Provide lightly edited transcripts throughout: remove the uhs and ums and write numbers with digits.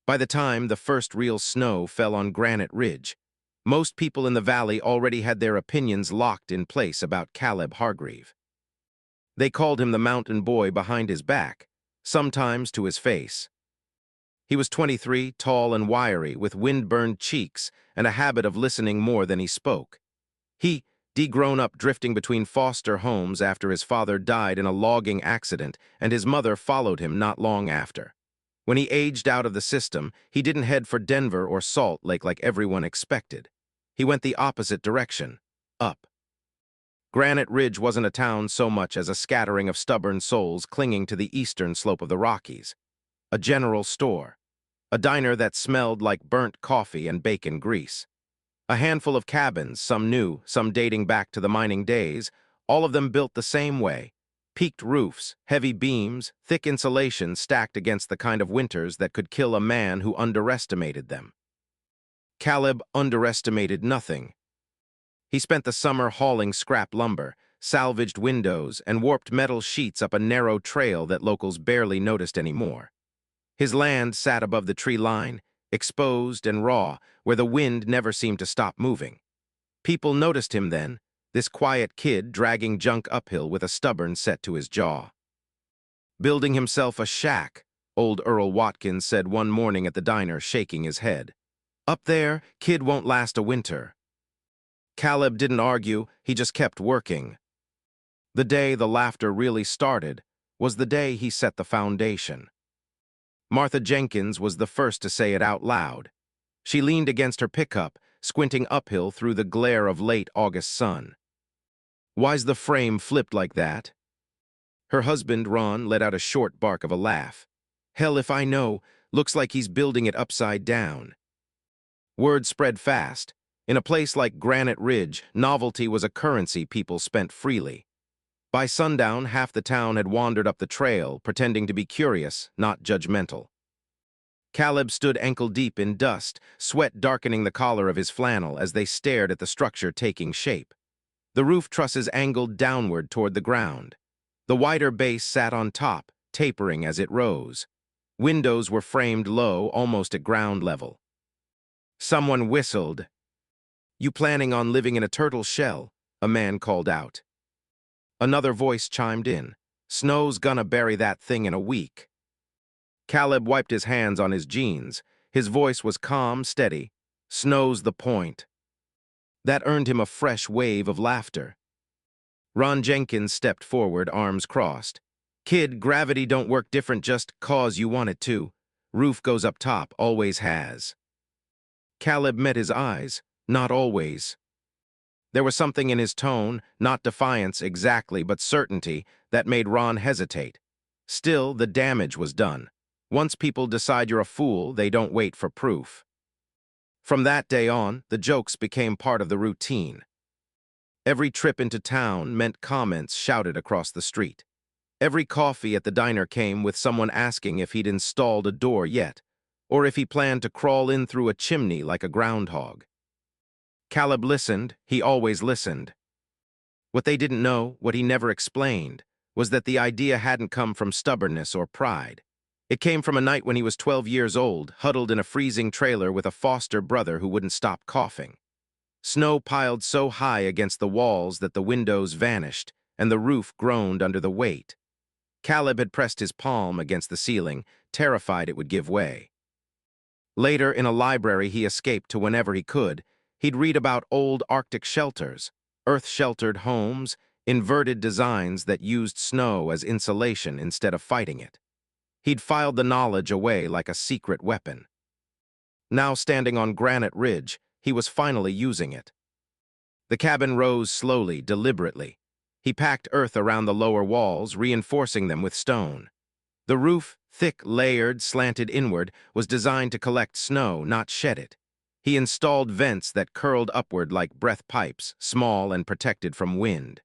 By the time the first real snow fell on Granite Ridge, most people in the valley already had their opinions locked in place about Caleb Hargreave. They called him the mountain boy behind his back, sometimes to his face. He was 23, tall and wiry, with wind-burned cheeks and a habit of listening more than he spoke. He, grown up drifting between foster homes after his father died in a logging accident, and his mother followed him not long after. When he aged out of the system, he didn't head for Denver or Salt Lake like everyone expected. He went the opposite direction, up. Granite Ridge wasn't a town so much as a scattering of stubborn souls clinging to the eastern slope of the Rockies. A general store. A diner that smelled like burnt coffee and bacon grease. A handful of cabins, some new, some dating back to the mining days, all of them built the same way. Peaked roofs, heavy beams, thick insulation stacked against the kind of winters that could kill a man who underestimated them. Caleb underestimated nothing. He spent the summer hauling scrap lumber, salvaged windows, and warped metal sheets up a narrow trail that locals barely noticed anymore. His land sat above the tree line, exposed and raw, where the wind never seemed to stop moving. People noticed him then, this quiet kid dragging junk uphill with a stubborn set to his jaw. Building himself a shack, old Earl Watkins said one morning at the diner, shaking his head. Up there, kid won't last a winter. Caleb didn't argue, he just kept working. The day the laughter really started was the day he set the foundation. Martha Jenkins was the first to say it out loud. She leaned against her pickup, squinting uphill through the glare of late August sun. Why's the frame flipped like that? Her husband, Ron, let out a short bark of a laugh. Hell if I know, looks like he's building it upside down. Word spread fast. In a place like Granite Ridge, novelty was a currency people spent freely. By sundown, half the town had wandered up the trail, pretending to be curious, not judgmental. Caleb stood ankle-deep in dust, sweat darkening the collar of his flannel as they stared at the structure taking shape. The roof trusses angled downward toward the ground. The wider base sat on top, tapering as it rose. Windows were framed low, almost at ground level. Someone whistled. "You planning on living in a turtle shell?" a man called out. Another voice chimed in. "Snow's gonna bury that thing in a week." Caleb wiped his hands on his jeans. His voice was calm, steady. "Snow's the point." That earned him a fresh wave of laughter. Ron Jenkins stepped forward, arms crossed. "Kid, gravity don't work different just 'cause you want it to. Roof goes up top, always has." Caleb met his eyes. Not always. There was something in his tone, not defiance exactly, but certainty, that made Ron hesitate. Still, the damage was done. Once people decide you're a fool, they don't wait for proof. From that day on, the jokes became part of the routine. Every trip into town meant comments shouted across the street. Every coffee at the diner came with someone asking if he'd installed a door yet, or if he planned to crawl in through a chimney like a groundhog. Caleb listened, he always listened. What they didn't know, what he never explained, was that the idea hadn't come from stubbornness or pride. It came from a night when he was 12 years old, huddled in a freezing trailer with a foster brother who wouldn't stop coughing. Snow piled so high against the walls that the windows vanished, and the roof groaned under the weight. Caleb had pressed his palm against the ceiling, terrified it would give way. Later, in a library he escaped to whenever he could, he'd read about old Arctic shelters, earth-sheltered homes, inverted designs that used snow as insulation instead of fighting it. He'd filed the knowledge away like a secret weapon. Now standing on Granite Ridge, he was finally using it. The cabin rose slowly, deliberately. He packed earth around the lower walls, reinforcing them with stone. The roof, thick, layered, slanted inward, was designed to collect snow, not shed it. He installed vents that curled upward like breath pipes, small and protected from wind.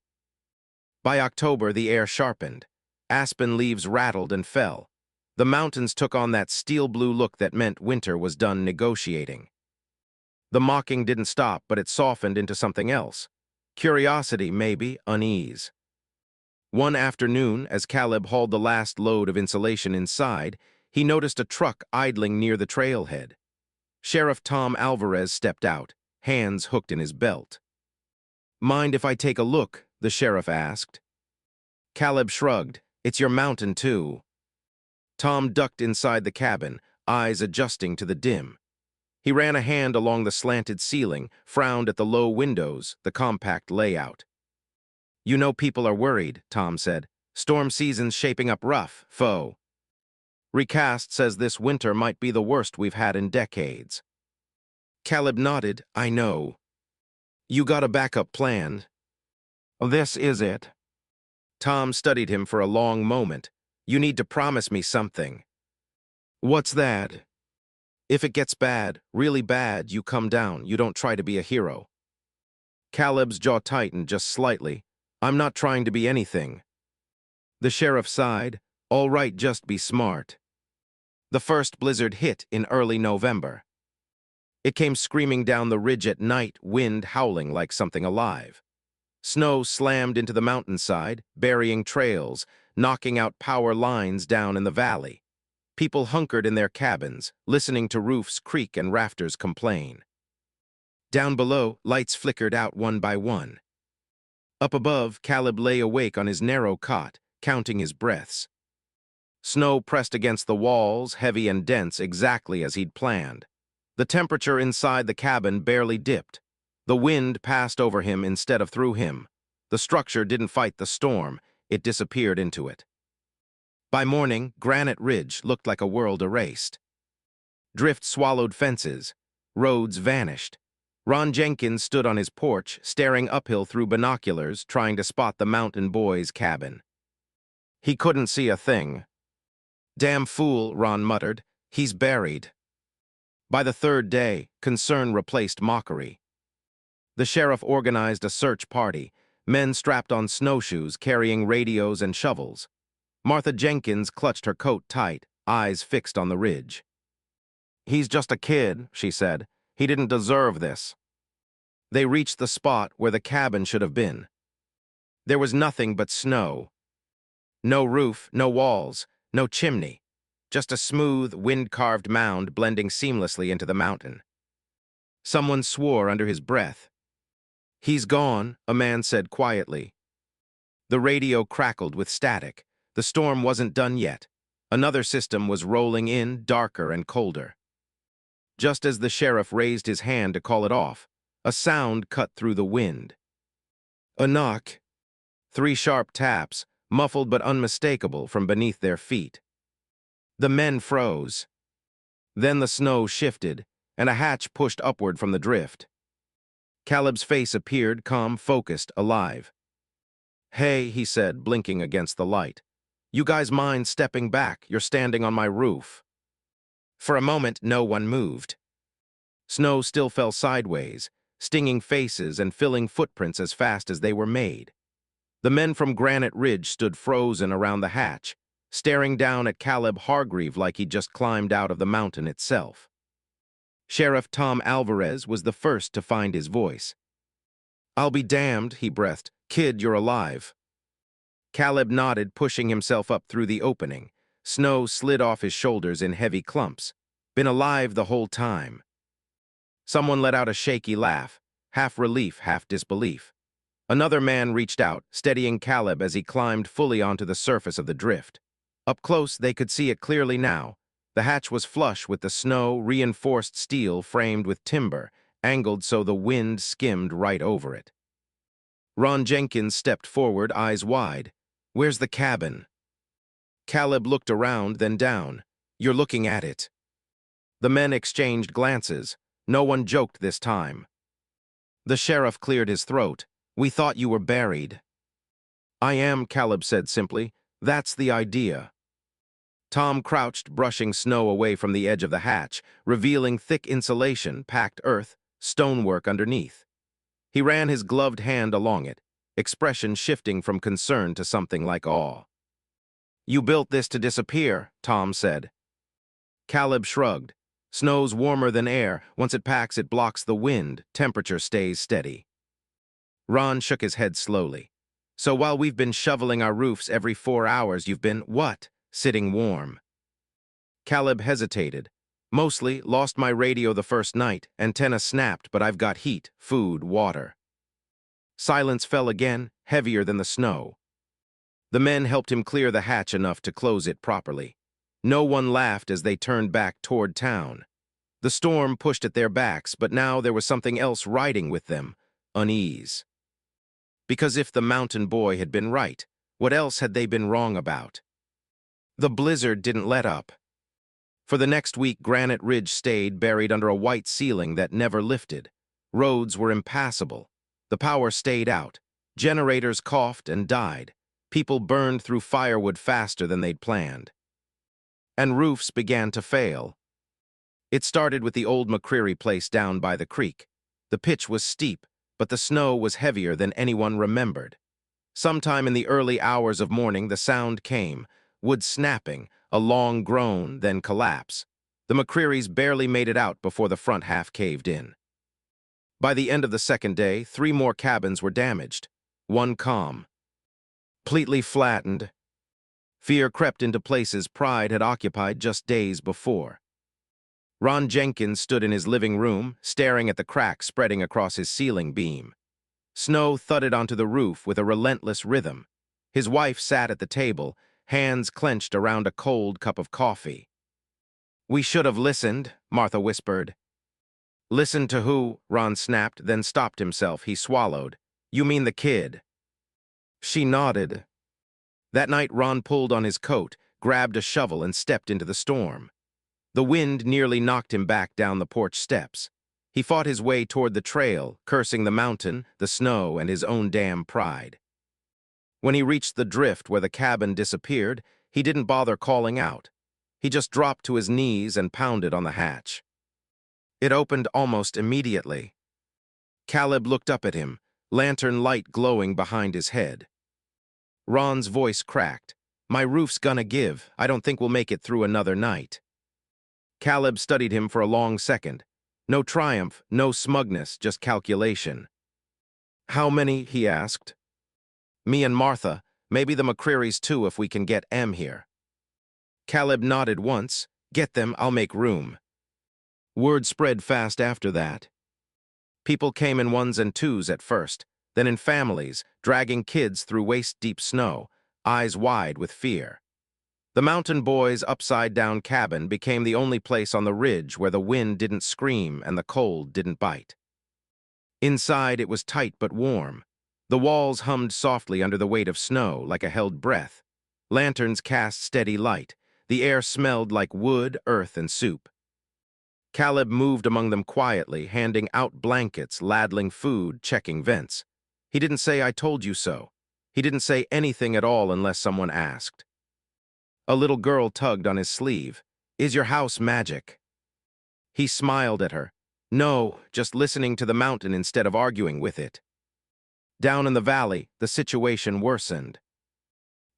By October, the air sharpened. Aspen leaves rattled and fell. The mountains took on that steel-blue look that meant winter was done negotiating. The mocking didn't stop, but it softened into something else. Curiosity, maybe, unease. One afternoon, as Caleb hauled the last load of insulation inside, he noticed a truck idling near the trailhead. Sheriff Tom Alvarez stepped out, hands hooked in his belt. "Mind if I take a look?" the sheriff asked. Caleb shrugged. "It's your mountain, too." Tom ducked inside the cabin, eyes adjusting to the dim. He ran a hand along the slanted ceiling, frowned at the low windows, the compact layout. "You know people are worried," Tom said. "Storm season's shaping up rough, foe. Recast says this winter might be the worst we've had in decades." Caleb nodded. "I know. You got a backup plan?" "This is it." Tom studied him for a long moment. "You need to promise me something." "What's that?" "If it gets bad, really bad, you come down. You don't try to be a hero." Caleb's jaw tightened just slightly. "I'm not trying to be anything." The sheriff sighed. "All right, just be smart." The first blizzard hit in early November. It came screaming down the ridge at night, wind howling like something alive. Snow slammed into the mountainside, burying trails, knocking out power lines down in the valley. People hunkered in their cabins, listening to roofs creak and rafters complain. Down below, lights flickered out one by one. Up above, Caleb lay awake on his narrow cot, counting his breaths. Snow pressed against the walls, heavy and dense, exactly as he'd planned. The temperature inside the cabin barely dipped. The wind passed over him instead of through him. The structure didn't fight the storm, it disappeared into it. By morning, Granite Ridge looked like a world erased. Drift swallowed fences. Roads vanished. Ron Jenkins stood on his porch, staring uphill through binoculars, trying to spot the mountain boy's cabin. He couldn't see a thing. "Damn fool," Ron muttered. "He's buried." By the third day, concern replaced mockery. The sheriff organized a search party, men strapped on snowshoes carrying radios and shovels. Martha Jenkins clutched her coat tight, eyes fixed on the ridge. "He's just a kid," she said. "He didn't deserve this." They reached the spot where the cabin should have been. There was nothing but snow. No roof, no walls, no chimney. Just a smooth, wind-carved mound blending seamlessly into the mountain. Someone swore under his breath. "He's gone," a man said quietly. The radio crackled with static. The storm wasn't done yet. Another system was rolling in, darker and colder. Just as the sheriff raised his hand to call it off, a sound cut through the wind. A knock. 3 sharp taps, muffled but unmistakable from beneath their feet. The men froze. Then the snow shifted, and a hatch pushed upward from the drift. Caleb's face appeared, calm, focused, alive. "Hey," he said, blinking against the light. "You guys mind stepping back? You're standing on my roof." For a moment, no one moved. Snow still fell sideways, stinging faces and filling footprints as fast as they were made. The men from Granite Ridge stood frozen around the hatch, staring down at Caleb Hargreave like he'd just climbed out of the mountain itself. Sheriff Tom Alvarez was the first to find his voice. "I'll be damned," he breathed. "Kid, you're alive." Caleb nodded, pushing himself up through the opening. Snow slid off his shoulders in heavy clumps. "Been alive the whole time." Someone let out a shaky laugh, half relief, half disbelief. Another man reached out, steadying Caleb as he climbed fully onto the surface of the drift. Up close, they could see it clearly now. The hatch was flush with the snow, reinforced steel framed with timber, angled so the wind skimmed right over it. Ron Jenkins stepped forward, eyes wide. "Where's the cabin?" Caleb looked around, then down. "You're looking at it." The men exchanged glances. No one joked this time. The sheriff cleared his throat. "We thought you were buried." "I am," Caleb said simply. "That's the idea." Tom crouched, brushing snow away from the edge of the hatch, revealing thick insulation, packed earth, stonework underneath. He ran his gloved hand along it, expression shifting from concern to something like awe. "You built this to disappear," Tom said. Caleb shrugged. "Snow's warmer than air. Once it packs, it blocks the wind. Temperature stays steady." Ron shook his head slowly. "So while we've been shoveling our roofs every 4 hours, you've been, what? Sitting warm." Caleb hesitated. Mostly, lost my radio the first night, antenna snapped, but I've got heat, food, water. Silence fell again, heavier than the snow. The men helped him clear the hatch enough to close it properly. No one laughed as they turned back toward town. The storm pushed at their backs, but now there was something else riding with them, unease. Because if the mountain boy had been right, what else had they been wrong about? The blizzard didn't let up. For the next week, Granite Ridge stayed buried under a white ceiling that never lifted. Roads were impassable. The power stayed out. Generators coughed and died. People burned through firewood faster than they'd planned. And roofs began to fail. It started with the old McCreary place down by the creek. The pitch was steep, but the snow was heavier than anyone remembered. Sometime in the early hours of morning, the sound came, wood snapping, a long groan, then collapse. The McCrearys barely made it out before the front half caved in. By the end of the second day, 3 more cabins were damaged. One calm. Completely flattened. Fear crept into places pride had occupied just days before. Ron Jenkins stood in his living room, staring at the crack spreading across his ceiling beam. Snow thudded onto the roof with a relentless rhythm. His wife sat at the table, hands clenched around a cold cup of coffee. "We should have listened," Martha whispered. "Listen to who?" Ron snapped, then stopped himself. He swallowed. "You mean the kid?" She nodded. That night, Ron pulled on his coat, grabbed a shovel, and stepped into the storm. The wind nearly knocked him back down the porch steps. He fought his way toward the trail, cursing the mountain, the snow, and his own damn pride. When he reached the drift where the cabin disappeared, he didn't bother calling out. He just dropped to his knees and pounded on the hatch. It opened almost immediately. Caleb looked up at him, lantern light glowing behind his head. Ron's voice cracked. "My roof's gonna give. I don't think we'll make it through another night." Caleb studied him for a long second. No triumph, no smugness, just calculation. "How many?" he asked. "Me and Martha. Maybe the McCrearys too if we can get M here." Caleb nodded once. "Get them, I'll make room." Word spread fast after that. People came in ones and twos at first, then in families, dragging kids through waist-deep snow, eyes wide with fear. The mountain boy's upside-down cabin became the only place on the ridge where the wind didn't scream and the cold didn't bite. Inside, it was tight but warm. The walls hummed softly under the weight of snow like a held breath. Lanterns cast steady light. The air smelled like wood, earth, and soup. Caleb moved among them quietly, handing out blankets, ladling food, checking vents. He didn't say, "I told you so." He didn't say anything at all unless someone asked. A little girl tugged on his sleeve. "Is your house magic?" He smiled at her. "No, just listening to the mountain instead of arguing with it." Down in the valley, the situation worsened.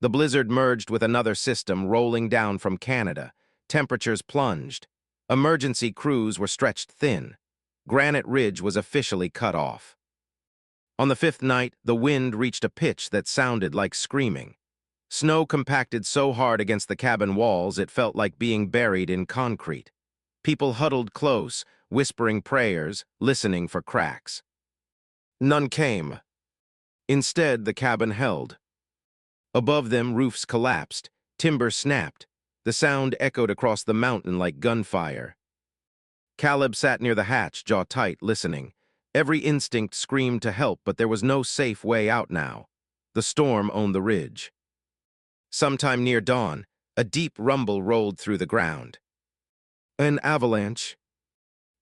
The blizzard merged with another system rolling down from Canada. Temperatures plunged. Emergency crews were stretched thin. Granite Ridge was officially cut off. On the 5th night, the wind reached a pitch that sounded like screaming. Snow compacted so hard against the cabin walls it felt like being buried in concrete. People huddled close, whispering prayers, listening for cracks. None came. Instead, the cabin held. Above them, roofs collapsed, timber snapped. The sound echoed across the mountain like gunfire. Caleb sat near the hatch, jaw tight, listening. Every instinct screamed to help, but there was no safe way out now. The storm owned the ridge. Sometime near dawn, a deep rumble rolled through the ground. An avalanche.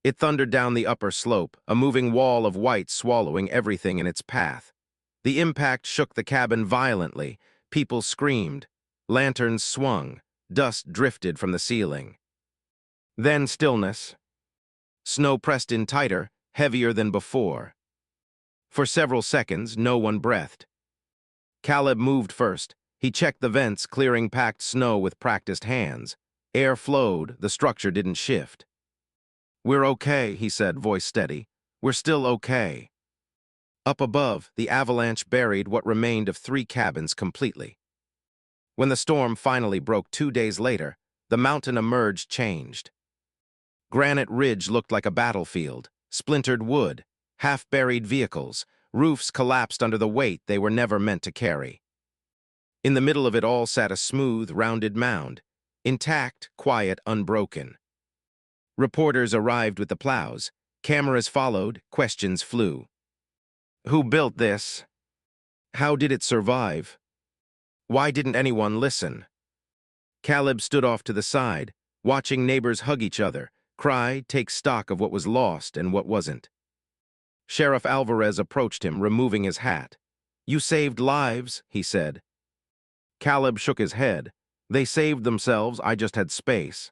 It thundered down the upper slope, a moving wall of white swallowing everything in its path. The impact shook the cabin violently. People screamed. Lanterns swung. Dust drifted from the ceiling. Then stillness. Snow pressed in tighter, heavier than before. For several seconds, no one breathed. Caleb moved first. He checked the vents, clearing packed snow with practiced hands. Air flowed, the structure didn't shift. "We're okay," he said, voice steady. "We're still okay." Up above, the avalanche buried what remained of 3 cabins completely. When the storm finally broke 2 days later, the mountain emerged changed. Granite Ridge looked like a battlefield, splintered wood, half-buried vehicles, roofs collapsed under the weight they were never meant to carry. In the middle of it all sat a smooth, rounded mound, intact, quiet, unbroken. Reporters arrived with the plows. Cameras followed, questions flew. Who built this? How did it survive? Why didn't anyone listen? Caleb stood off to the side, watching neighbors hug each other, cry, take stock of what was lost and what wasn't. Sheriff Alvarez approached him, removing his hat. "You saved lives," he said. Caleb shook his head. "They saved themselves, I just had space."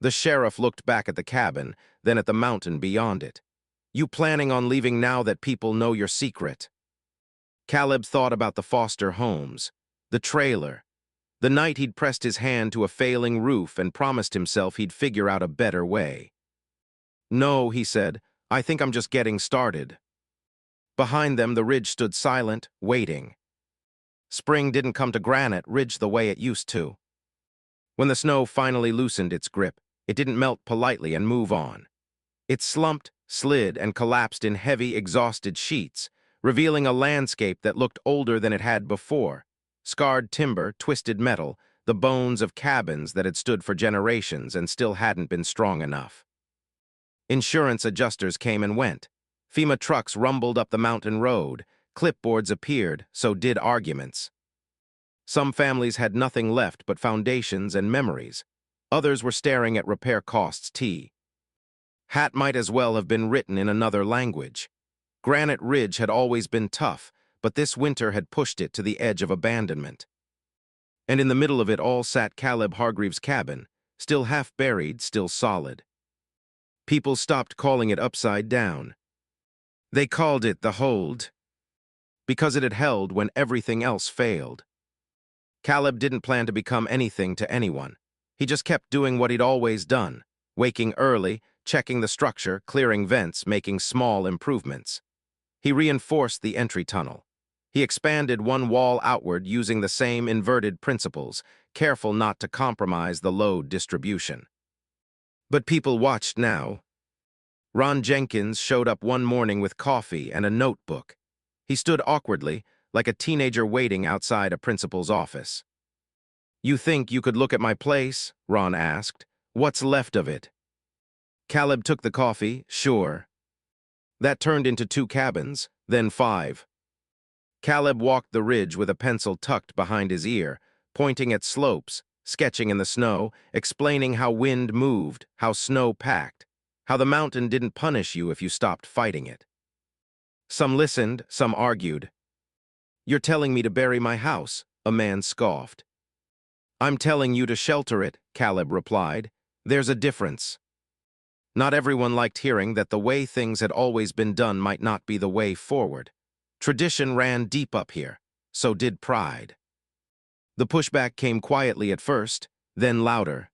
The sheriff looked back at the cabin, then at the mountain beyond it. "You planning on leaving now that people know your secret?" Caleb thought about the Foster homes, the trailer, the night he'd pressed his hand to a failing roof and promised himself he'd figure out a better way. "No," he said, "I think I'm just getting started." Behind them, the ridge stood silent, waiting. Spring didn't come to Granite Ridge the way it used to. When the snow finally loosened its grip, it didn't melt politely and move on. It slumped, slid, and collapsed in heavy, exhausted sheets, revealing a landscape that looked older than it had before. Scarred timber, twisted metal, the bones of cabins that had stood for generations and still hadn't been strong enough. Insurance adjusters came and went. FEMA trucks rumbled up the mountain road. Clipboards appeared, so did arguments. Some families had nothing left but foundations and memories. Others were staring at repair costs. Hat might as well have been written in another language. Granite Ridge had always been tough, but this winter had pushed it to the edge of abandonment. And in the middle of it all sat Caleb Hargreaves' cabin, still half-buried, still solid. People stopped calling it upside down. They called it the Hold, because it had held when everything else failed. Caleb didn't plan to become anything to anyone. He just kept doing what he'd always done, waking early, checking the structure, clearing vents, making small improvements. He reinforced the entry tunnel. He expanded one wall outward using the same inverted principles, careful not to compromise the load distribution. But people watched now. Ron Jenkins showed up one morning with coffee and a notebook. He stood awkwardly, like a teenager waiting outside a principal's office. "You think you could look at my place?" Ron asked. "What's left of it?" Caleb took the coffee. "Sure." That turned into 2 cabins, then 5. Caleb walked the ridge with a pencil tucked behind his ear, pointing at slopes, sketching in the snow, explaining how wind moved, how snow packed, how the mountain didn't punish you if you stopped fighting it. Some listened, some argued. "You're telling me to bury my house," a man scoffed. "I'm telling you to shelter it," Caleb replied. "There's a difference." Not everyone liked hearing that the way things had always been done might not be the way forward. Tradition ran deep up here, so did pride. The pushback came quietly at first, then louder.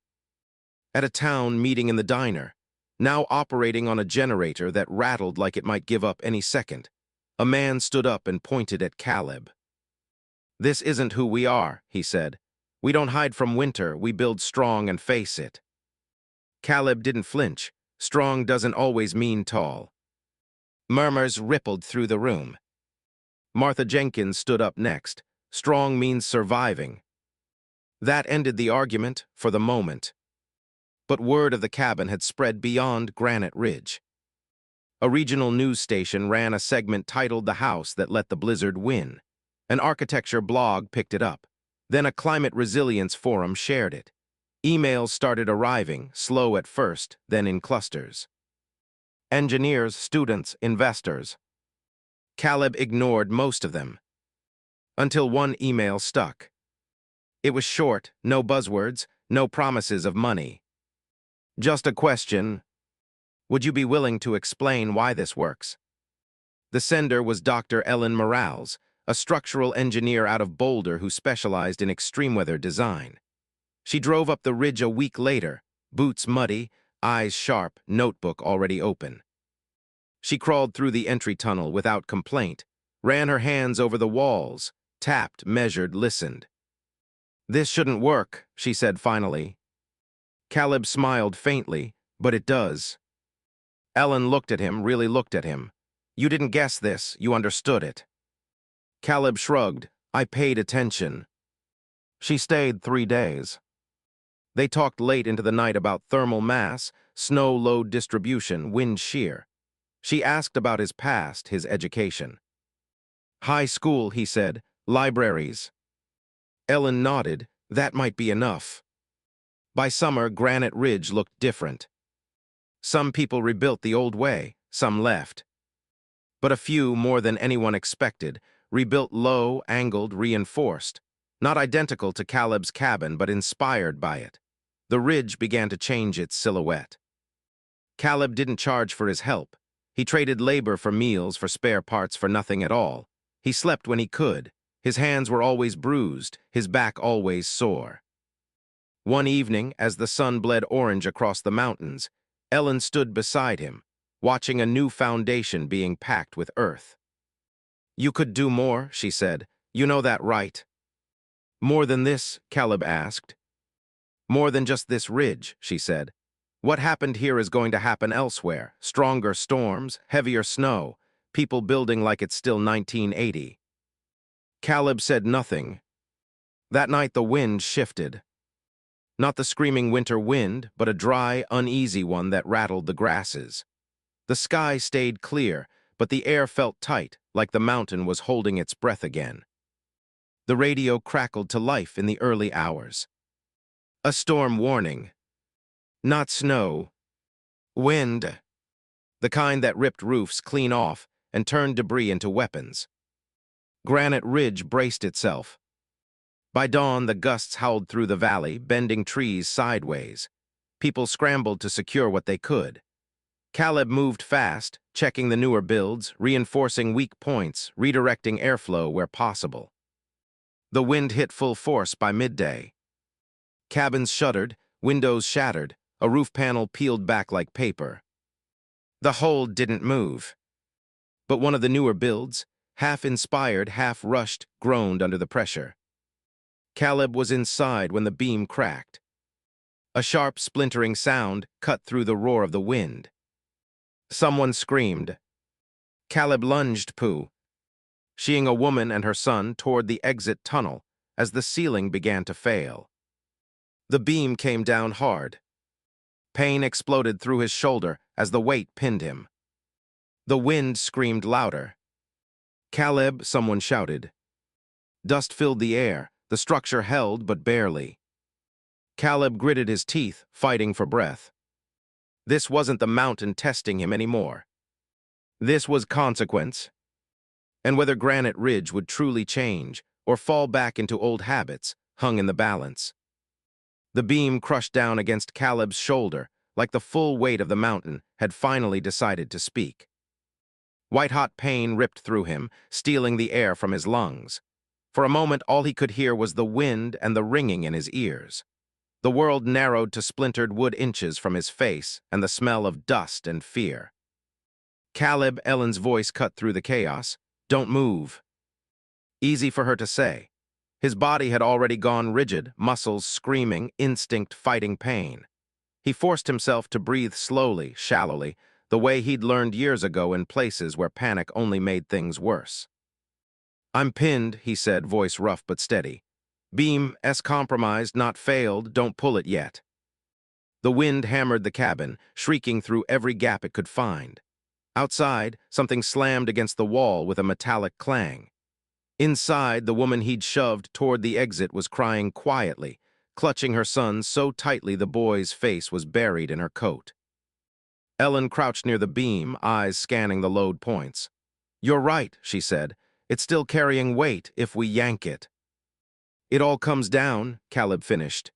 At a town meeting in the diner, now operating on a generator that rattled like it might give up any second, a man stood up and pointed at Caleb. "This isn't who we are," he said. "We don't hide from winter, we build strong and face it." Caleb didn't flinch. Strong doesn't always mean tall. Murmurs rippled through the room. Martha Jenkins stood up next. "Strong means surviving." That ended the argument for the moment. But word of the cabin had spread beyond Granite Ridge. A regional news station ran a segment titled "The House That Let the Blizzard Win." An architecture blog picked it up. Then a climate resilience forum shared it. Emails started arriving, slow at first, then in clusters. Engineers, students, investors. Caleb ignored most of them, until one email stuck. It was short, no buzzwords, no promises of money. Just a question: would you be willing to explain why this works? The sender was Dr. Ellen Morales, a structural engineer out of Boulder who specialized in extreme weather design. She drove up the ridge a week later, boots muddy, eyes sharp, notebook already open. She crawled through the entry tunnel without complaint, ran her hands over the walls, tapped, measured, listened. "This shouldn't work," she said finally. Caleb smiled faintly, but it does. Ellen looked at him, really looked at him. You didn't guess this, you understood it. Caleb shrugged. I paid attention. She stayed 3 days. They talked late into the night about thermal mass, snow load distribution, wind shear. She asked about his past, his education. High school, he said. Libraries. Ellen nodded. That might be enough. By summer, Granite Ridge looked different. Some people rebuilt the old way, some left. But a few, more than anyone expected, rebuilt low, angled, reinforced. Not identical to Caleb's cabin, but inspired by it. The ridge began to change its silhouette. Caleb didn't charge for his help. He traded labor for meals, for spare parts, for nothing at all. He slept when he could. His hands were always bruised, his back always sore. One evening, as the sun bled orange across the mountains, Ellen stood beside him, watching a new foundation being packed with earth. You could do more, she said. You know that, right? More than this, Caleb asked. More than just this ridge, she said. What happened here is going to happen elsewhere. Stronger storms, heavier snow, people building like it's still 1980. Caleb said nothing. That night the wind shifted. Not the screaming winter wind, but a dry, uneasy one that rattled the grasses. The sky stayed clear, but the air felt tight, like the mountain was holding its breath again. The radio crackled to life in the early hours. A storm warning. Not snow. Wind. The kind that ripped roofs clean off and turned debris into weapons. Granite Ridge braced itself. By dawn, the gusts howled through the valley, bending trees sideways. People scrambled to secure what they could. Caleb moved fast, checking the newer builds, reinforcing weak points, redirecting airflow where possible. The wind hit full force by midday. Cabins shuddered, windows shattered, a roof panel peeled back like paper. The hold didn't move. But one of the newer builds, half inspired, half rushed, groaned under the pressure. Caleb was inside when the beam cracked. A sharp, splintering sound cut through the roar of the wind. Someone screamed. Caleb lunged, sheeing a woman and her son toward the exit tunnel as the ceiling began to fail. The beam came down hard. Pain exploded through his shoulder as the weight pinned him. The wind screamed louder. Caleb, someone shouted. Dust filled the air. The structure held, but barely. Caleb gritted his teeth, fighting for breath. This wasn't the mountain testing him anymore. This was consequence. And whether Granite Ridge would truly change or fall back into old habits hung in the balance. The beam crushed down against Caleb's shoulder, like the full weight of the mountain had finally decided to speak. White-hot pain ripped through him, stealing the air from his lungs. For a moment, all he could hear was the wind and the ringing in his ears. The world narrowed to splintered wood inches from his face and the smell of dust and fear. Caleb, Ellen's voice cut through the chaos. Don't move. Easy for her to say. His body had already gone rigid, muscles screaming, instinct fighting pain. He forced himself to breathe slowly, shallowly, the way he'd learned years ago in places where panic only made things worse. I'm pinned, he said, voice rough but steady. Beam, compromised, not failed, don't pull it yet. The wind hammered the cabin, shrieking through every gap it could find. Outside, something slammed against the wall with a metallic clang. Inside, the woman he'd shoved toward the exit was crying quietly, clutching her son so tightly the boy's face was buried in her coat. Ellen crouched near the beam, eyes scanning the load points. You're right, she said. It's still carrying weight if we yank it. It all comes down, Caleb finished.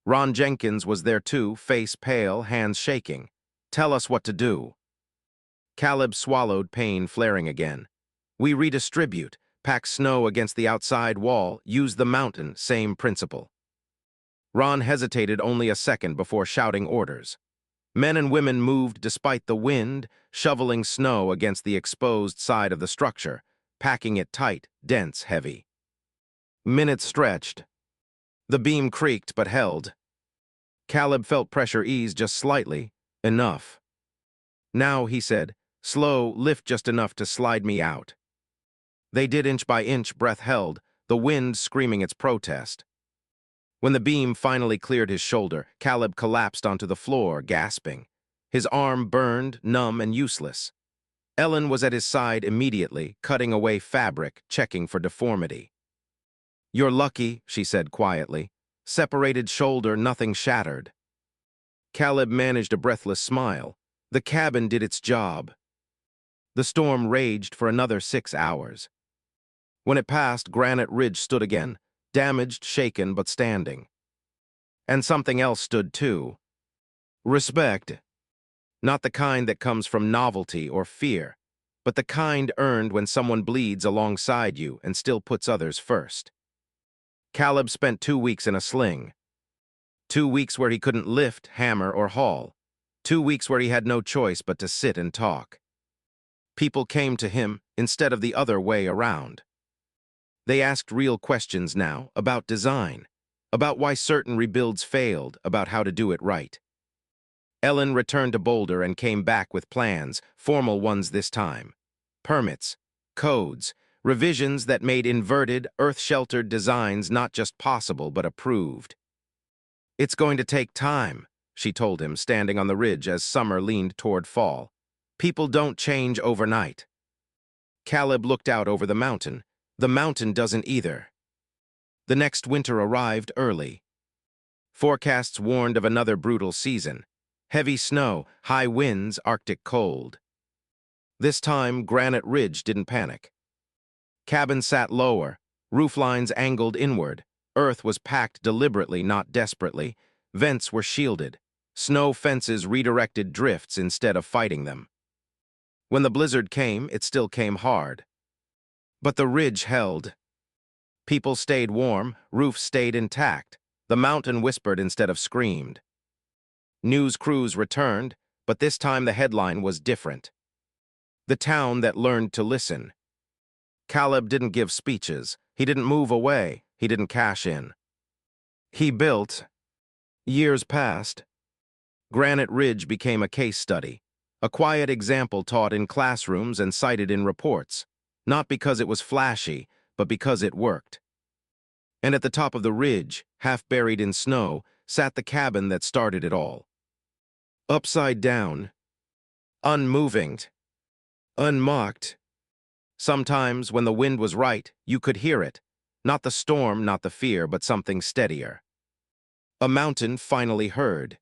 Ron Jenkins was there too, face pale, hands shaking. Tell us what to do. Caleb swallowed, pain flaring again. We redistribute, pack snow against the outside wall, use the mountain, same principle. Ron hesitated only a second before shouting orders. Men and women moved despite the wind, shoveling snow against the exposed side of the structure, packing it tight, dense, heavy. Minutes stretched. The beam creaked but held. Caleb felt pressure ease just slightly. Enough. Now, he said, slow, lift just enough to slide me out. They did inch by inch, breath held, the wind screaming its protest. When the beam finally cleared his shoulder, Caleb collapsed onto the floor, gasping. His arm burned, numb, and useless. Ellen was at his side immediately, cutting away fabric, checking for deformity. "You're lucky," she said quietly. "Separated shoulder, nothing shattered." Caleb managed a breathless smile. The cabin did its job. The storm raged for another 6 hours. When it passed, Granite Ridge stood again, damaged, shaken, but standing. And something else stood too. Respect. Not the kind that comes from novelty or fear, but the kind earned when someone bleeds alongside you and still puts others first. Caleb spent 2 weeks in a sling. 2 weeks where he couldn't lift, hammer, or haul. 2 weeks where he had no choice but to sit and talk. People came to him instead of the other way around. They asked real questions now about design, about why certain rebuilds failed, about how to do it right. Ellen returned to Boulder and came back with plans, formal ones this time. Permits, codes, revisions that made inverted, earth-sheltered designs not just possible but approved. "It's going to take time," she told him, standing on the ridge as summer leaned toward fall. "People don't change overnight." Caleb looked out over the mountain. The mountain doesn't either. The next winter arrived early. Forecasts warned of another brutal season. Heavy snow, high winds, Arctic cold. This time, Granite Ridge didn't panic. Cabins sat lower, rooflines angled inward. Earth was packed deliberately, not desperately. Vents were shielded. Snow fences redirected drifts instead of fighting them. When the blizzard came, it still came hard. But the ridge held. People stayed warm, roofs stayed intact. The mountain whispered instead of screamed. News crews returned, but this time the headline was different. "The town that learned to listen." Caleb didn't give speeches. He didn't move away. He didn't cash in. He built. Years passed. Granite Ridge became a case study, a quiet example taught in classrooms and cited in reports, not because it was flashy, but because it worked. And at the top of the ridge, half buried in snow, sat the cabin that started it all. Upside down, unmoving, unmocked. Sometimes, when the wind was right, you could hear it. Not the storm, not the fear, but something steadier. A mountain finally heard.